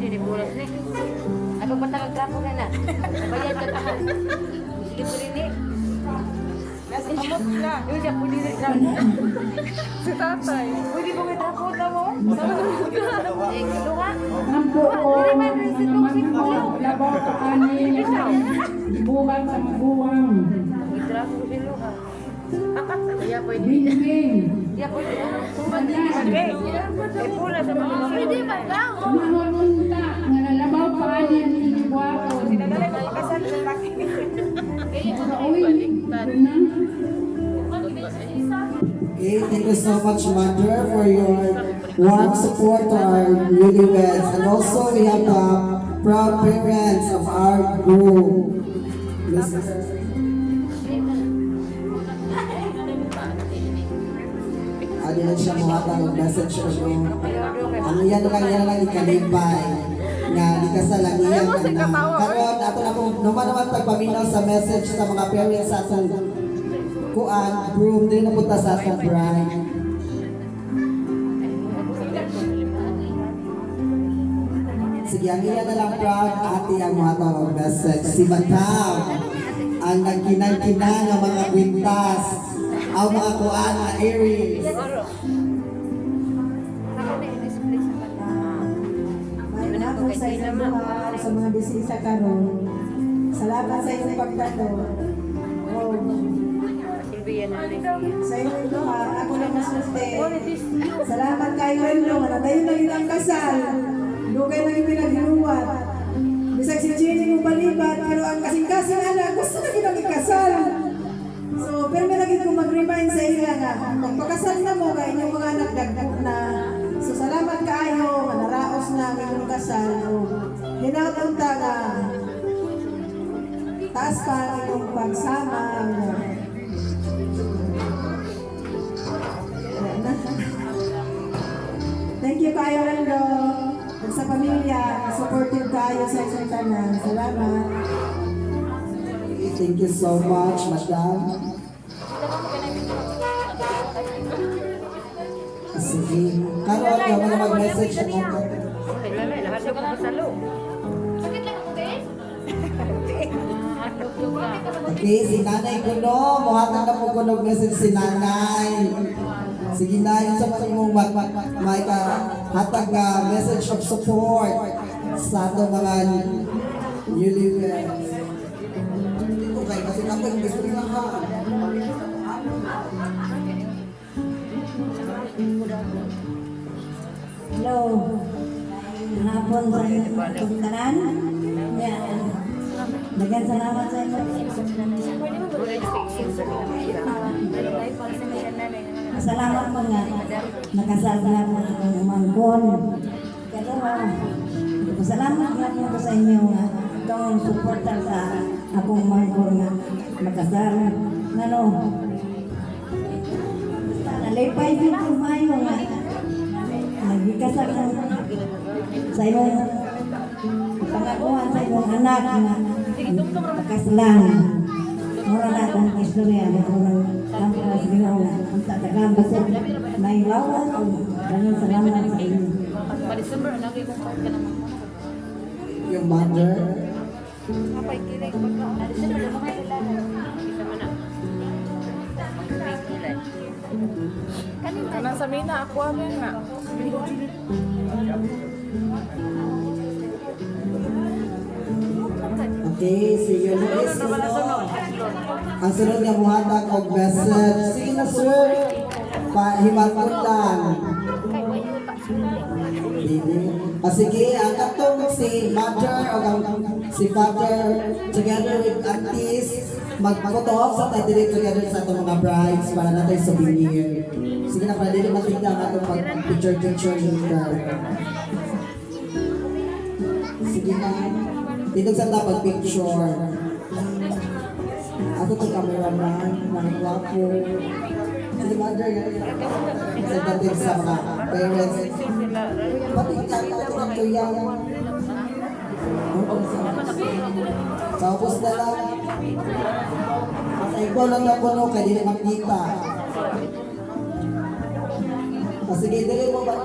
di bulas ni. Ako pa trapo na na. Bayad ka tahan. Sige po rin eh. Nasa kamot na. Yung siya pwede rin trapo. Si tatay. Pwede po may trapo na mo? Eh, kiluha. Ang buong mga labaw sa kanin, buwan sa mabuwang, May trapo ko kiluha. Kaya pwede. bingbing, Kaya pwede. Okay. Eh, pula sa mga Pwede ba daw? mahulunta, nga nalabaw pa kanin, buwako, Sinadala ko kasal sa laki. Okay, thank you so much, Mother, for your warm support to our newlyweds. And also, we have the proud parents of our group. Adi na siya muhatang ng message ko. Ang iyan lang ikalipay. Nga, di ka sa lang iyan na. Karoon, ato na po, naman pagpaminaw sa message sa mga parents sa atong kuan, groom, din na punta sa atong bride. Sige, ang iyan na lang proud, ate ang muhatang ng message. Si Madam, ang nagkinang-kinang ng mga kwintas, ang mga kuan, mga Aries. May ako sa inyong mga sa mga bisita karon. Salamat sa inyong pagdato. Oh, Silvia na rin. sa inyong mga ako lang masuste. Salamat kayo Rendo, tayo na ilang kasal. Dugay na yung pinaghinuwat. Bisag si Jenny mo balibat, pero ang kasing-kasing anak, gusto na kinang ikasal. So, pero may lagi kong mag-remind sa ila nga, magpakasal na mo, kaya inyong mga anak dagdag na. So, salamat kaayo, manaraos na ang inyong kasal. Hinapunta nga, taas pa ang inyong pagsama. Thank you kayo, Rendo. At sa pamilya, supportive kayo sa inyong tanan. Salamat. Thank you so much, Madam. Sige. Karoon ka mo na mag-message sa mga. Okay, lalay. Lahat na kong kasalo. Okay, si Nanay Kuno. Muhatang na po kunog message si Nanay. Sige na, yun sa mga mong may hatag message of support sa ato mga newlyweds. Okay, kasi ako yung gusto nila ha. Hello. Hapon sa inyong tanan. Dagan salamat sa inyo. Salamat po nga. Nakasal na po ang umangkon. Salamat nga po sa inyo nga. Itong suporta sa akong umangkon nga. Makasal. Ano? Nalipay din po mayo nga. Nagkasal na sa inyong pangakuhan sa inyong anak nga. Makasalan. Mura na akong istorya na kung ang ginawa nga. Ang tatagang baso may lawan o ganun salamat sa inyo. Pa-December, lagi kong part ka naman. Yung mother. Kapay kilay ko pa. December, mga kailangan. Kita mo na. May kilay. Kanang sa Mina, ako amin na. Okay, sige Luis Kuno. Ang sunod nga muhatag og message. Sige na sir. Pahimaton lang. Sige, ang atong si mother o si father together with aunties mag-photo off sa tayo direct together sa atong mga brides para natin souvenir. Sige na, para dili matigda ang atong pag-picture later. Sige na. Dito sa dapat picture. Ako itong cameraman, mga guwapo. Sige, mother, sa dating sa mga parents. Pati ito ang tuyang. Tapos na lang. At ikaw lang ako no, kaya di makita. Sige, dili mo ba